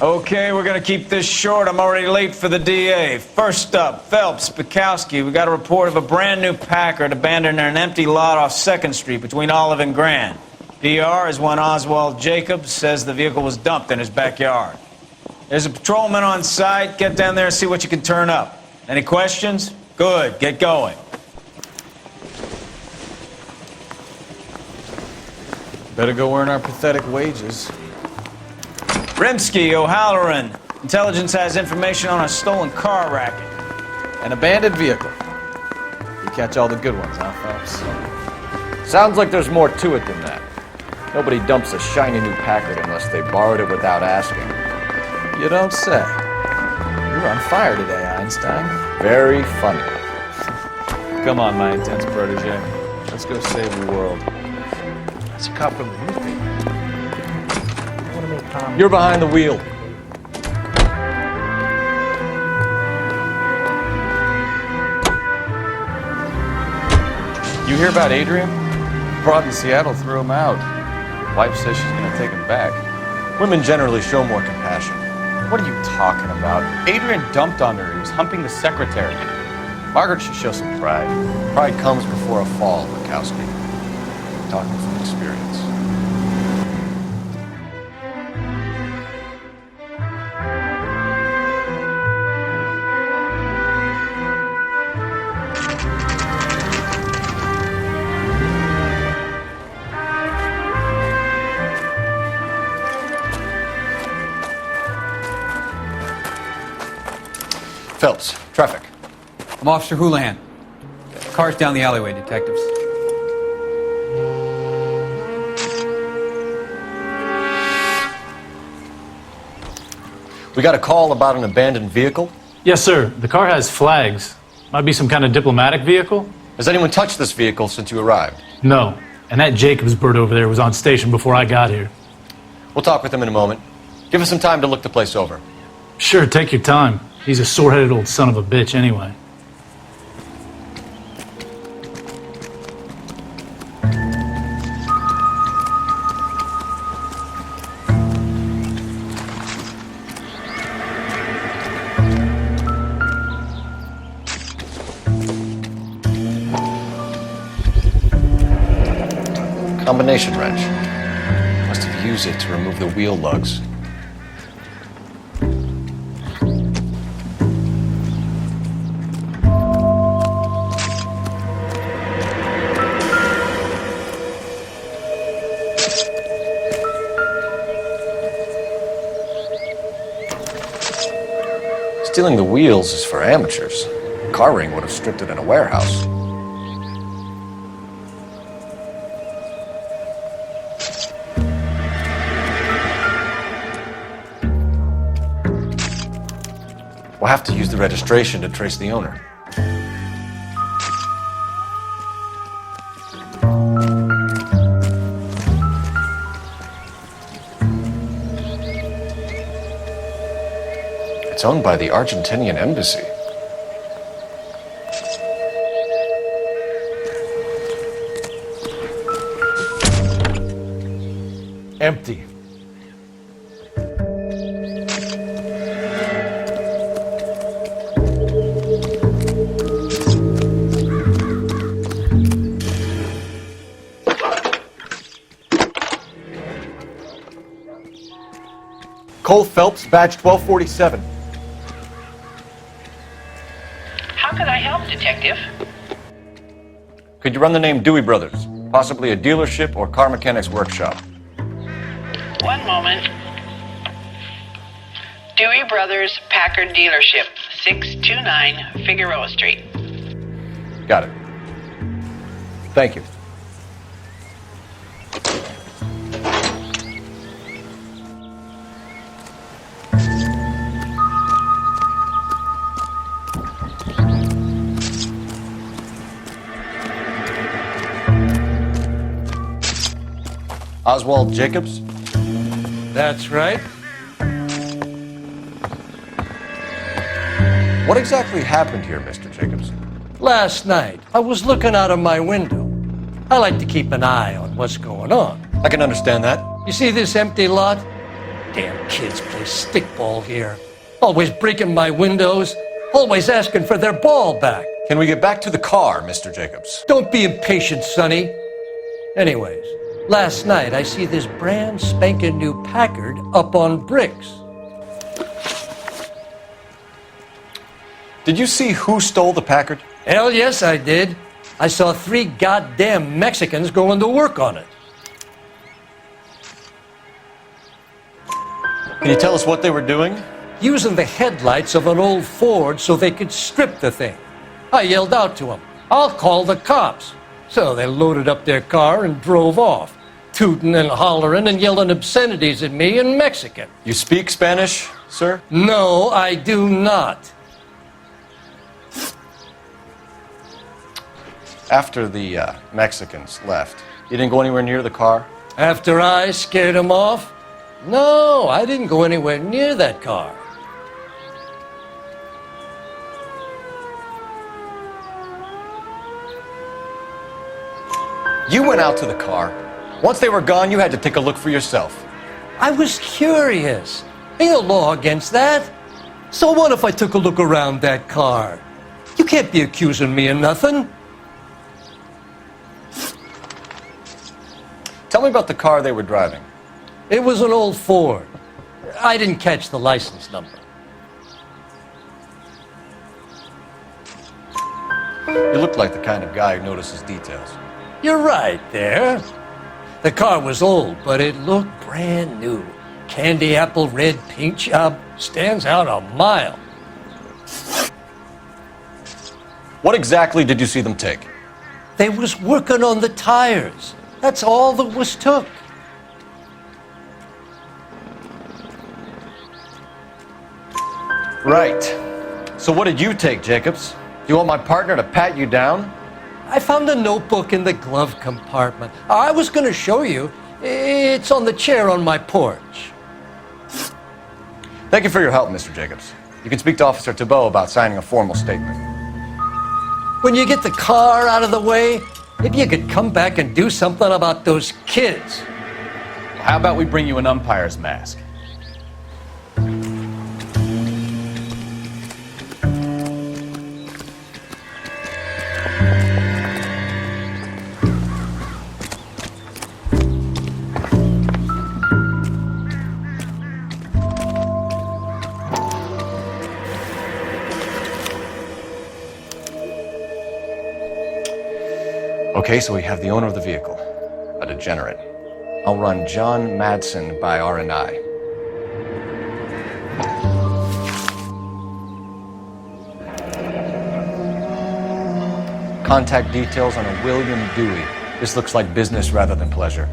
Okay, we're gonna keep this short. I'm already late for the DA. First up, Phelps, Bukowski. We got a report of a brand new Packard abandoned in an empty lot off 2nd Street between Olive and Grand. PR is one Oswald Jacobs says the vehicle was dumped in his backyard. There's a patrolman on site. Get down there and see what you can turn up. Any questions? Good, get going. Better go earn our pathetic wages. Rimsky, O'Halloran. Intelligence has information on a stolen car racket. An abandoned vehicle. You catch all the good ones, huh, Phelps? Sounds like there's more to it than that. Nobody dumps a shiny new Packard unless they borrowed it without asking. You don't say. You're on fire today, Einstein. Very funny. Come on, my intense protege. Let's go save the world. That's a cop from the newspaper. You're behind the wheel. You hear about Adrian? Broad in Seattle threw him out. Wife says she's gonna take him back. Women generally show more compassion. What are you talking about? Adrian dumped on her. He was humping the secretary. Margaret should show some pride. Pride comes before a fall, Bukowski. Talking from experience. Phelps, traffic. I'm Officer Houlihan. Car's down the alleyway, detectives. We got a call about an abandoned vehicle. Yes, sir. The car has flags. Might be some kind of diplomatic vehicle? Has anyone touched this vehicle since you arrived? No. And that Jacobs bird over there was on station before I got here. We'll talk with him in a moment. Give us some time to look the place over. Sure, take your time. He's a sore-headed old son of a bitch anyway. Combination wrench. Must have used it to remove the wheel lugs. Stealing the wheels is for amateurs. Car ring would have stripped it in a warehouse. We'll have to use the registration to trace the owner. It's owned by the Argentinian embassy. Empty. Cole Phelps, badge 1247. How can I help, Detective? Could you run the name Dewey Brothers? Possibly a dealership or car mechanics workshop. One moment. Dewey Brothers Packard Dealership, 629 Figueroa Street. Got it. Thank you. Oswald Jacobs? That's right. What exactly happened here, Mr. Jacobs? Last night, I was looking out of my window. I like to keep an eye on what's going on. I can understand that. You see this empty lot? Damn kids play stickball here. Always breaking my windows, always asking for their ball back. Can we get back to the car, Mr. Jacobs? Don't be impatient, Sonny. Anyways, last night I see this brand spanking new Packard up on bricks. Did you see who stole the Packard? Hell yes, I did. I saw 3 goddamn Mexicans going to work on it. Can you tell us what they were doing? Using the headlights of an old Ford so they could strip the thing. I yelled out to them, "I'll call the cops." So they loaded up their car and drove off, tooting and hollering and yelling obscenities at me in Mexican. You speak Spanish, sir? No, I do not. After the Mexicans left, you didn't go anywhere near the car? After I scared them off? No, I didn't go anywhere near that car. You went out to the car. Once they were gone, you had to take a look for yourself. I was curious. Ain't no law against that. So what if I took a look around that car? You can't be accusing me of nothing. Tell me about the car they were driving. It was an old Ford. I didn't catch the license number. You look like the kind of guy who notices details. You're right there. The car was old, but it looked brand new. Candy apple red paint job stands out a mile. What exactly did you see them take? They was working on the tires. That's all that was took. Right. So what did you take, Jacobs? Do you want my partner to pat you down? I found a notebook in the glove compartment. I was going to show you. It's on the chair on my porch. Thank you for your help, Mr. Jacobs. You can speak to Officer Thibault about signing a formal statement. When you get the car out of the way, maybe you could come back and do something about those kids. How about we bring you an umpire's mask? Okay, so we have the owner of the vehicle, a degenerate. I'll run John Madsen by R&I. Contact details on a William Dewey. This looks like business rather than pleasure.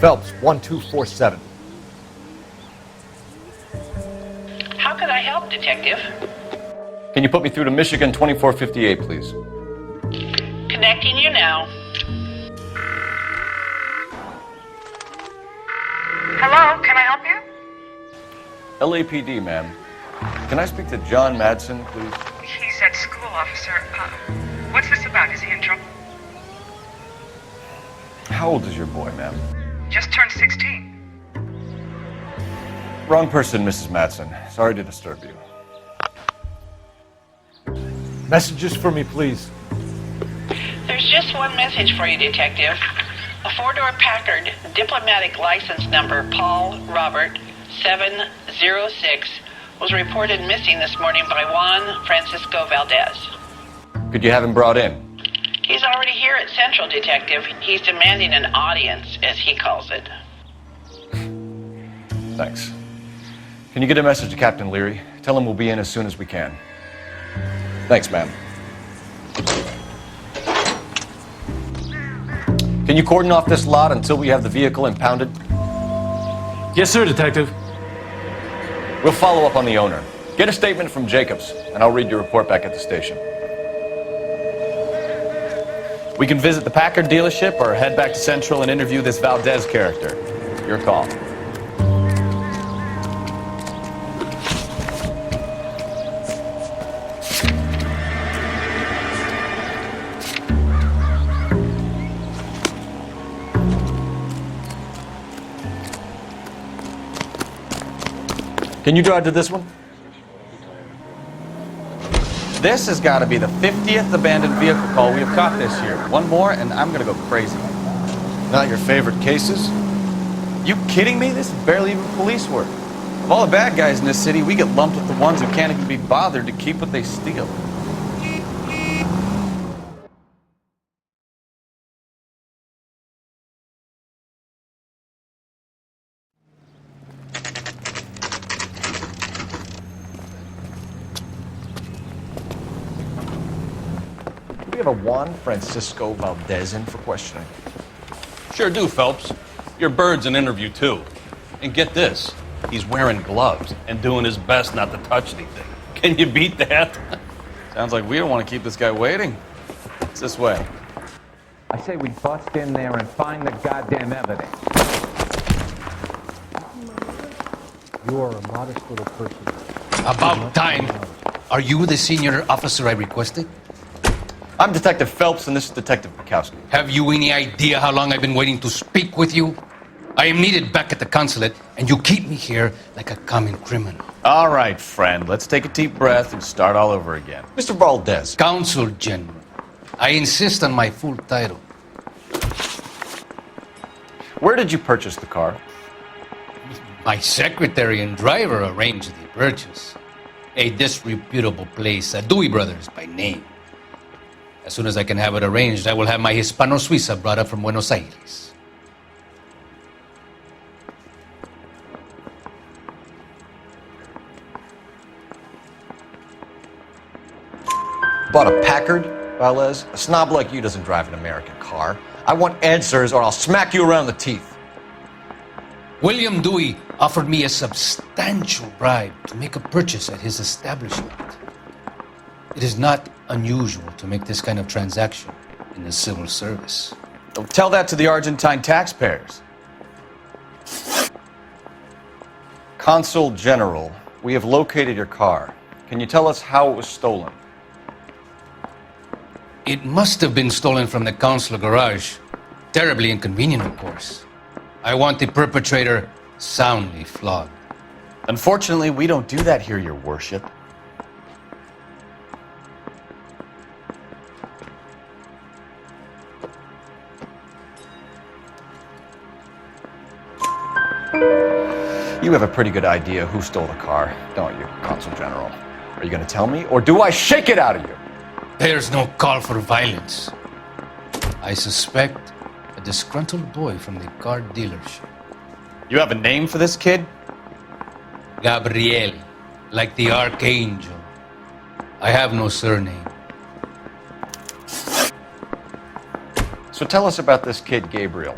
Phelps, 1247. How could I help, Detective? Can you put me through to Michigan 2458, please? Connecting you now. Hello, can I help you? LAPD, ma'am. Can I speak to John Madsen, please? He's at school, officer. What's this about? Is he in trouble? How old is your boy, ma'am? Just turned 16. Wrong person, Mrs. Madsen. Sorry to disturb you. Messages for me, please. There's just one message for you, Detective. A 4-door Packard, diplomatic license number Paul Robert 706, was reported missing this morning by Juan Francisco Valdez. Could you have him brought in? He's already here at Central, Detective. He's demanding an audience, as he calls it. Thanks. Can you get a message to Captain Leary? Tell him we'll be in as soon as we can. Thanks, ma'am. Can you cordon off this lot until we have the vehicle impounded? Yes, sir, Detective. We'll follow up on the owner. Get a statement from Jacobs, and I'll read your report back at the station. We can visit the Packard dealership or head back to Central and interview this Valdez character. Your call. Can you drive to this one? This has got to be the 50th abandoned vehicle call we have caught this year. One more and I'm going to go crazy. Not your favorite cases? You kidding me? This is barely even police work. Of all the bad guys in this city, we get lumped with the ones who can't even be bothered to keep what they steal. We have a Juan Francisco Valdez in for questioning. Sure do, Phelps. Your bird's an interview, too. And get this, he's wearing gloves and doing his best not to touch anything. Can you beat that? Sounds like we don't want to keep this guy waiting. It's this way. I say we bust in there and find the goddamn evidence. You are a modest little person. About time. Are you the senior officer I requested? I'm Detective Phelps, and this is Detective Bukowski. Have you any idea how long I've been waiting to speak with you? I am needed back at the consulate, and you keep me here like a common criminal. All right, friend. Let's take a deep breath and start all over again. Mr. Valdez. Consul General. I insist on my full title. Where did you purchase the car? My secretary and driver arranged the purchase. A disreputable place, Dewey Brothers by name. As soon as I can have it arranged, I will have my Hispano Suiza brought up from Buenos Aires. Bought a Packard, Valdez? A snob like you doesn't drive an American car. I want answers or I'll smack you around the teeth. William Dewey offered me a substantial bribe to make a purchase at his establishment. It is not unusual to make this kind of transaction in the civil service. Don't tell that to the Argentine taxpayers. Consul General, we have located your car. Can you tell us how it was stolen? It must have been stolen from the consular garage. Terribly inconvenient, of course. I want the perpetrator soundly flogged. Unfortunately, we don't do that here, Your Worship. You have a pretty good idea who stole the car, don't you, Consul General? Are you going to tell me, or do I shake it out of you? There's no call for violence. I suspect a disgruntled boy from the car dealership. You have a name for this kid? Gabriel, like the archangel. I have no surname. So tell us about this kid, Gabriel.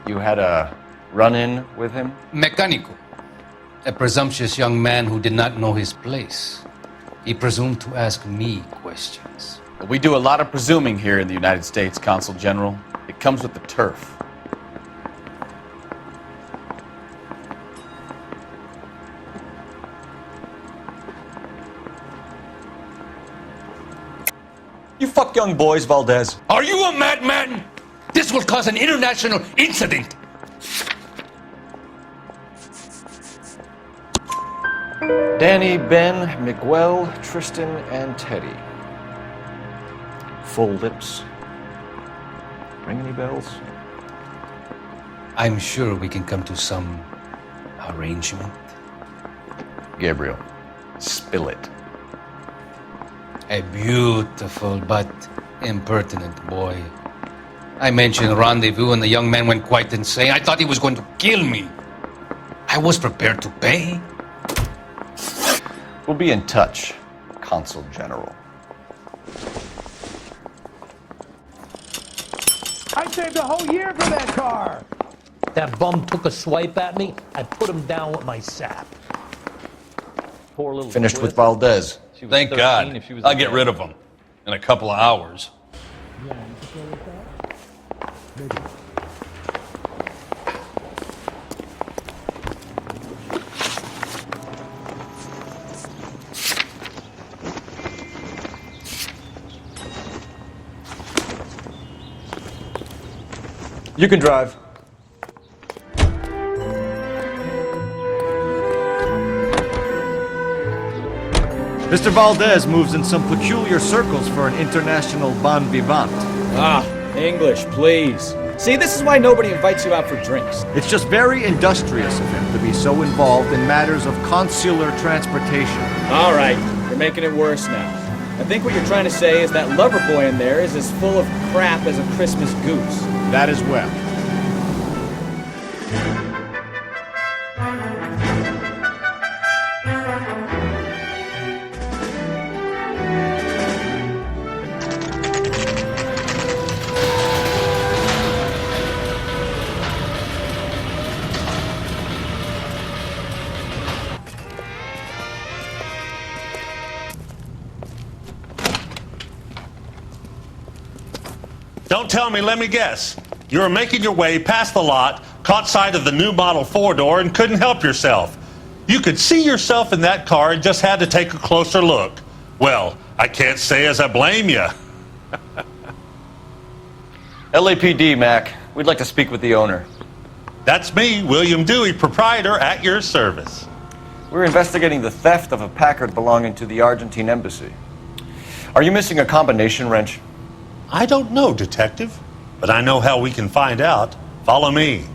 You had a run-in with him? Mecánico. A presumptuous young man who did not know his place. He presumed to ask me questions. We do a lot of presuming here in the United States, Consul General. It comes with the turf. You fuck young boys, Valdez. Are you a madman? This will cause an international incident. Danny, Ben, Miguel, Tristan, and Teddy. Full lips. Ring any bells? I'm sure we can come to some arrangement. Gabriel, spill it. A beautiful but impertinent boy. I mentioned rendezvous and the young man went quite insane. I thought he was going to kill me. I was prepared to pay. We'll be in touch, Consul General. I saved a whole year for that car. That bum took a swipe at me. I put him down with my sap. Poor little Finished twit. with Valdez. Thank God. I'll get rid of him in a couple of hours. Yeah, You can drive. Mr. Valdez moves in some peculiar circles for an international bon vivant. Ah, English, please. See, this is why nobody invites you out for drinks. It's just very industrious of him to be so involved in matters of consular transportation. All right, you're making it worse now. I think what you're trying to say is that lover boy in there is as full of crap as a Christmas goose. That as well. Don't tell me, let me guess. You were making your way past the lot, caught sight of the new model four-door, and couldn't help yourself. You could see yourself in that car and just had to take a closer look. Well, I can't say as I blame you. LAPD, Mac. We'd like to speak with the owner. That's me, William Dewey, proprietor, at your service. We're investigating the theft of a Packard belonging to the Argentine embassy. Are you missing a combination wrench? I don't know, Detective, but I know how we can find out. Follow me.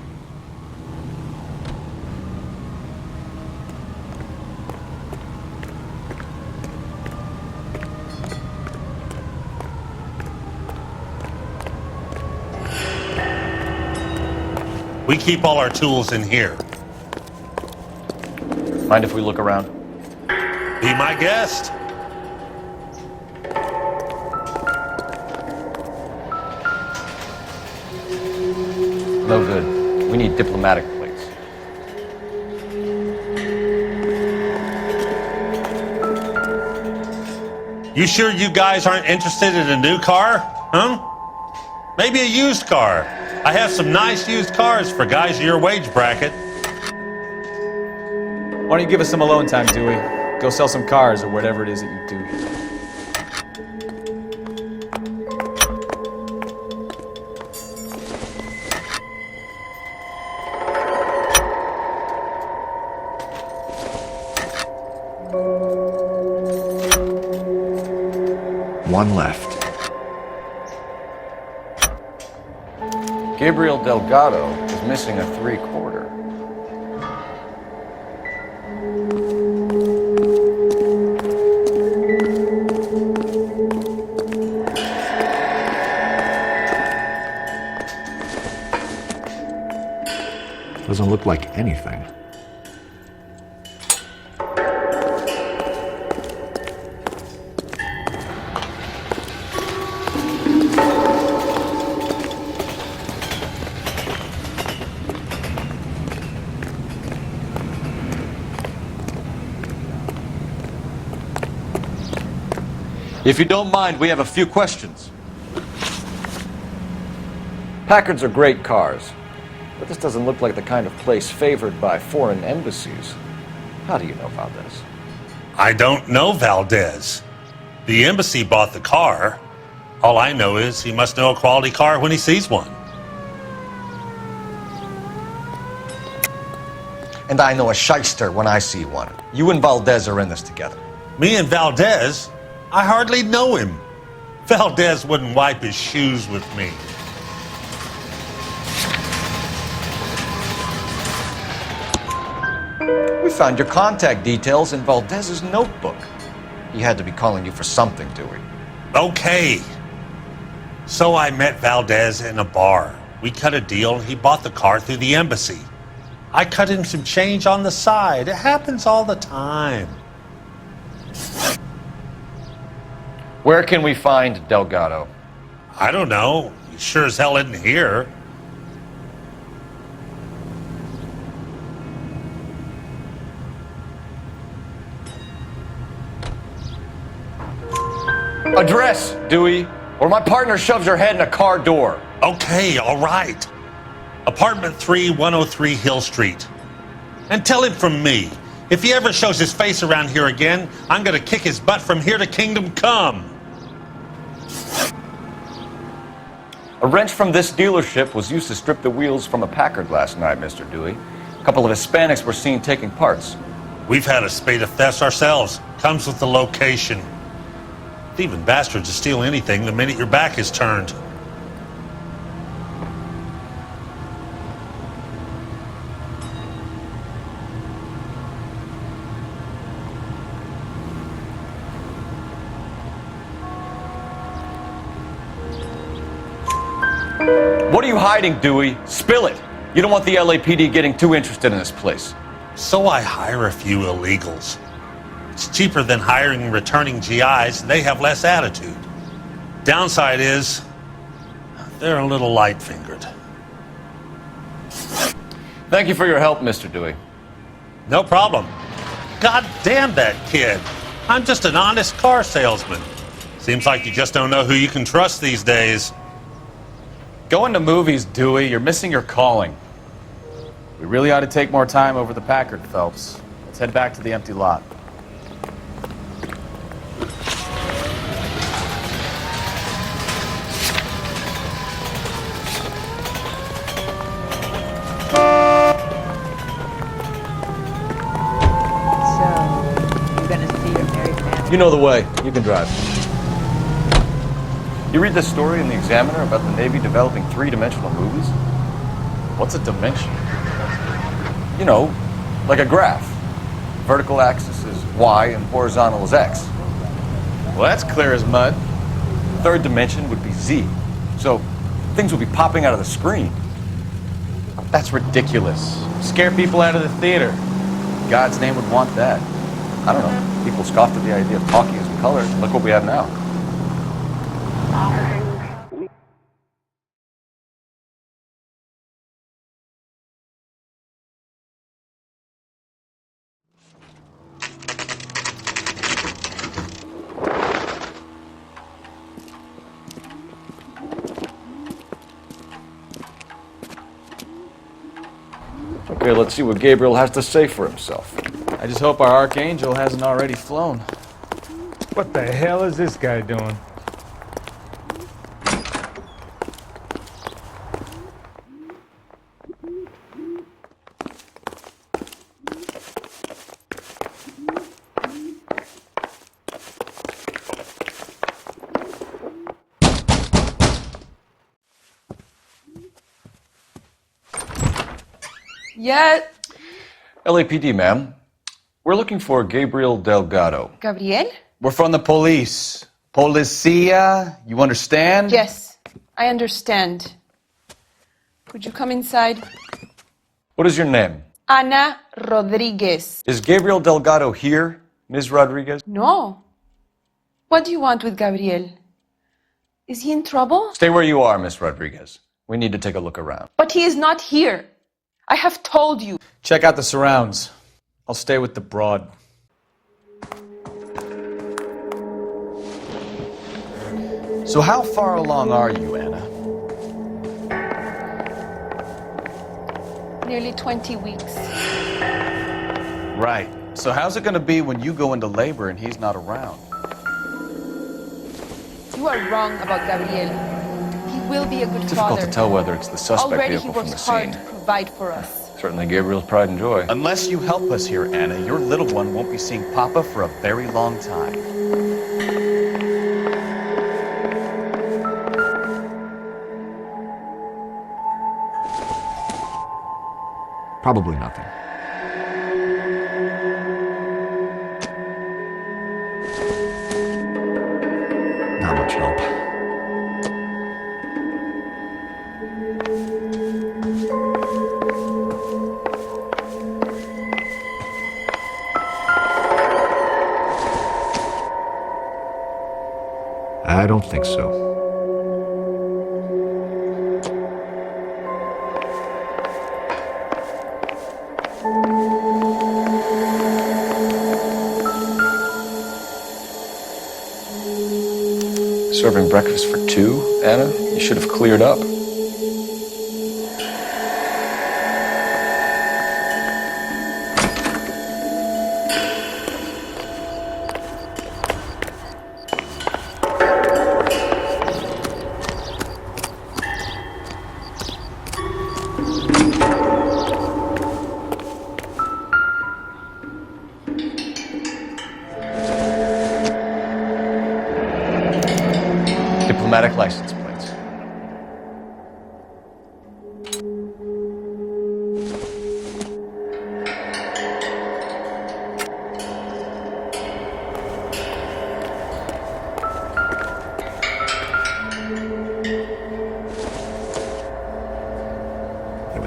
We keep all our tools in here. Mind if we look around? Be my guest. No good. We need diplomatic plates. You sure you guys aren't interested in a new car? Huh? Maybe a used car. I have some nice used cars for guys in your wage bracket. Why don't you give us some alone time, Dewey? Go sell some cars or whatever it is that you do. One left. Gabriel Delgado is missing a 3/4. Doesn't look like anything. If you don't mind, we have a few questions. Packards are great cars, but this doesn't look like the kind of place favored by foreign embassies. How do you know about this? I don't know Valdez. The embassy bought the car. All I know is he must know a quality car when he sees one. And I know a shyster when I see one. You and Valdez are in this together. Me and Valdez? I hardly know him. Valdez wouldn't wipe his shoes with me. We found your contact details in Valdez's notebook. He had to be calling you for something, Dewey. Okay. So I met Valdez in a bar. We cut a deal and he bought the car through the embassy. I cut him some change on the side. It happens all the time. Where can we find Delgado? I don't know. He sure as hell isn't here. Address, Dewey, or my partner shoves your head in a car door. Okay, all right. Apartment 3, 103 Hill Street. And tell him from me, if he ever shows his face around here again, I'm gonna kick his butt from here to Kingdom Come. A wrench from this dealership was used to strip the wheels from a Packard last night, Mr. Dewey. A couple of Hispanics were seen taking parts. We've had a spate of thefts ourselves. Comes with the location. Thieving bastards to steal anything the minute your back is turned. What are you hiding, Dewey? Spill it. You don't want the LAPD getting too interested in this place. So I hire a few illegals. It's cheaper than hiring returning GIs. They have less attitude. Downside is, they're a little light-fingered. Thank you for your help, Mr. Dewey. No problem. God damn that kid. I'm just an honest car salesman. Seems like you just don't know who you can trust these days. Going to movies, Dewey. You're missing your calling. We really ought to take more time over the Packard, Phelps. Let's head back to the empty lot. You know the way. You can drive. You read this story in the Examiner about the Navy developing three-dimensional movies? What's a dimension? You know, like a graph. Vertical axis is Y and horizontal is X. Well, that's clear as mud. Third dimension would be Z. So things would be popping out of the screen. That's ridiculous. Scare people out of the theater. God's name would want that. I don't know. People scoffed at the idea of talking as in color. Look what we have now. Okay, let's see what Gabriel has to say for himself. I just hope our archangel hasn't already flown. What the hell is this guy doing? Yeah. LAPD, ma'am. We're looking for Gabriel Delgado. Gabriel? We're from the police. Policia, you understand? Yes, I understand. Could you come inside? What is your name? Ana Rodriguez. Is Gabriel Delgado here, Ms. Rodriguez? No. What do you want with Gabriel? Is he in trouble? Stay where you are, Ms. Rodriguez. We need to take a look around. But he is not here. I have told you. Check out the surrounds. I'll stay with the broad. So how far along are you, Anna? Nearly 20 weeks. Right. So how's it going to be when you go into labor and he's not around? You are wrong about Gabriel. He will be a good It's difficult father. to tell whether it's the suspect Already he vehicle from the works hard scene. to provide for us. Certainly Gabriel's pride and joy. Unless you help us here, Anna, your little one won't be seeing Papa for a very long time. Probably nothing. Not much help. I don't think so. Serving breakfast for two, Anna? You should have cleared up.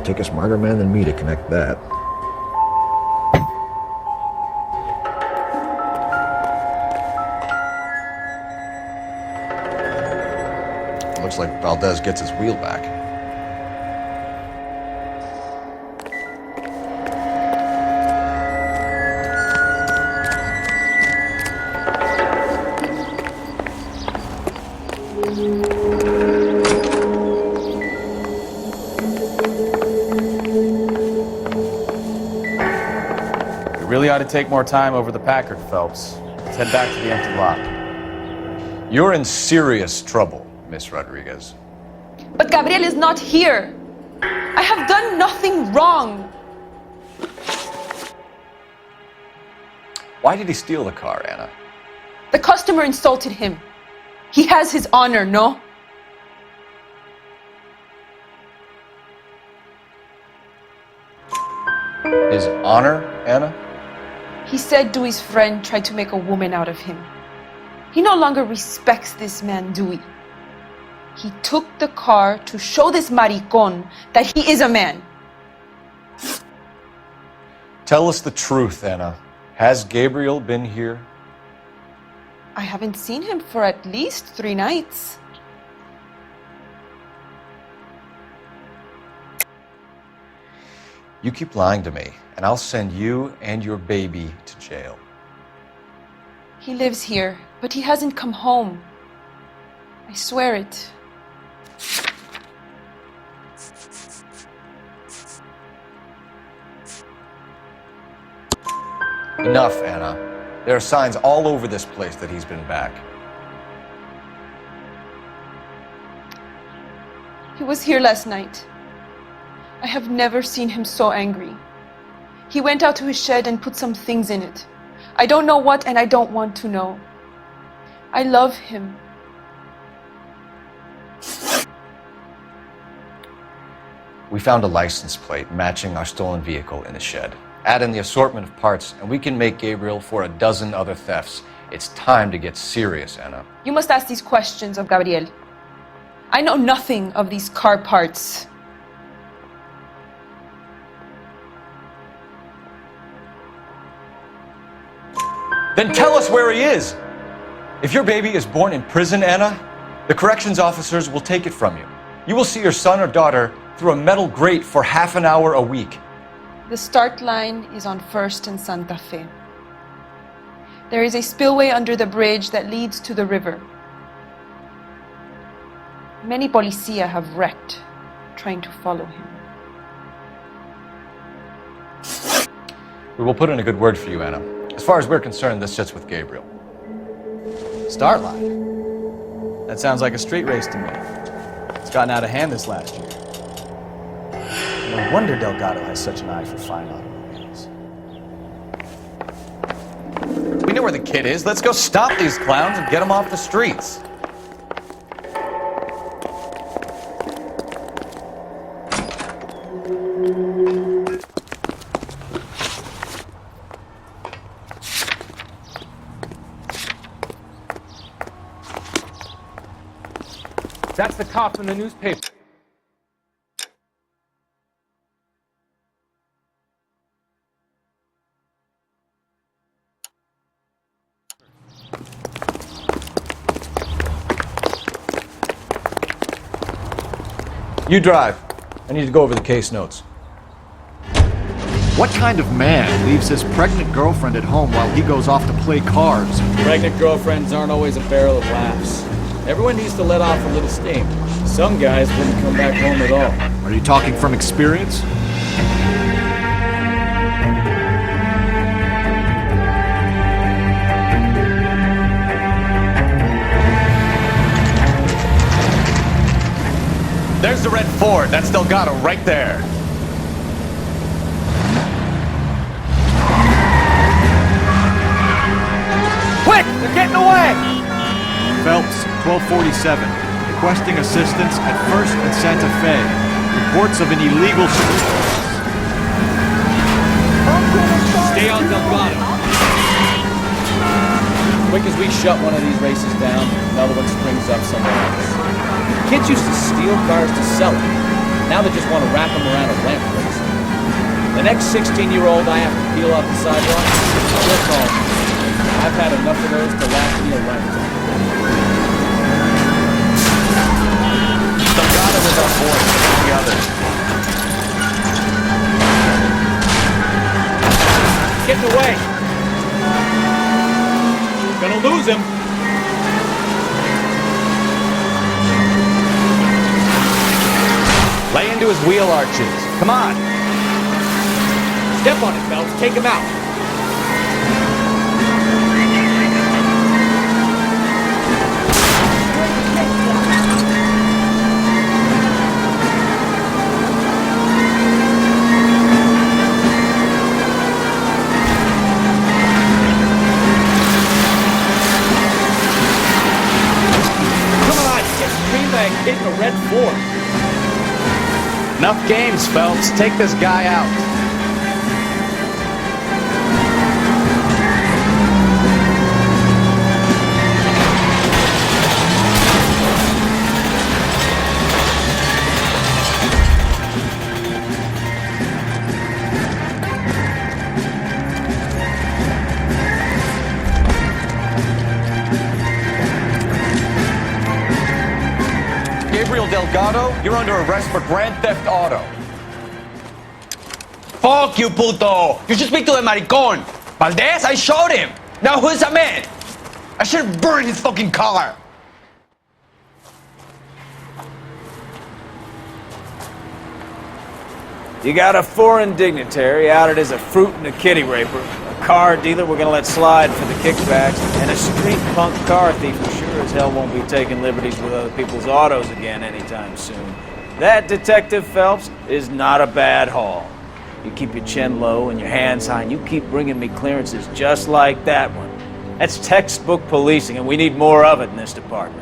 It'll take a smarter man than me to connect that. Looks like Valdez gets his wheel back. We really ought to take more time over the Packard, Phelps. Let's head back to the empty lot. You're in serious trouble, Miss Rodriguez. But Gabriel is not here. I have done nothing wrong. Why did he steal the car, Anna? The customer insulted him. He has his honor, no? His honor, Anna? He said Dewey's friend tried to make a woman out of him. He no longer respects this man, Dewey. He took the car to show this maricón that he is a man. Tell us the truth, Anna. Has Gabriel been here? I haven't seen him for at least 3 nights. You keep lying to me, and I'll send you and your baby to jail. He lives here, but he hasn't come home. I swear it. Enough, Anna. There are signs all over this place that he's been back. He was here last night. I have never seen him so angry. He went out to his shed and put some things in it. I don't know what, and I don't want to know. I love him. We found a license plate matching our stolen vehicle in the shed. Add in the assortment of parts, and we can make Gabriel for a dozen other thefts. It's time to get serious, Anna. You must ask these questions of Gabriel. I know nothing of these car parts. Then tell us where he is! If your baby is born in prison, Anna, the corrections officers will take it from you. You will see your son or daughter through a metal grate for half an hour a week. The start line is on 1st and Santa Fe. There is a spillway under the bridge that leads to the river. Many policia have wrecked trying to follow him. We will put in a good word for you, Anna. As far as we're concerned, this sits with Gabriel. Start line? That sounds like a street race to me. It's gotten out of hand this last year. No wonder Delgado has such an eye for fine automobiles. We know where the kid is. Let's go stop these clowns and get them off the streets. That's the cop in the newspaper. You drive. I need to go over the case notes. What kind of man leaves his pregnant girlfriend at home while he goes off to play cards? Pregnant girlfriends aren't always a barrel of laughs. Everyone needs to let off a little steam. Some guys wouldn't come back home at all. Are you talking from experience? There's the red Ford. That's Delgado right there. Quick! They're getting away! Phelps, 1247. Requesting assistance at 1st and Santa Fe. Reports of an illegal... Stay on Delgado. Quick as we shut one of these races down, another one springs up somewhere else. Kids used to steal cars to sell them. Now they just want to wrap him around a lamppost. The next 16-year-old I have to peel off the sidewalk, we'll call him. I've had enough of those to last me a lifetime. Delgado was on board with the others. Getting away! Gonna lose him. Lay into his wheel arches. Come on. Step on it, Phelps. Take him out. Hit a red Ford. Enough games, Phelps. Take this guy out. Delgado, you're under arrest for grand theft auto. Fuck you, puto! You should speak to the maricon! Valdez, I showed him! Now who's the man? I should have burned his fucking car! You got a foreign dignitary outed as a fruit and a kitty raper, a car dealer we're gonna let slide for the kickbacks, and a street punk car thief who sure as hell won't be taking liberties with other people's autos again anytime soon. That, Detective Phelps, is not a bad haul. You keep your chin low and your hands high, and you keep bringing me clearances just like that one. That's textbook policing, and we need more of it in this department.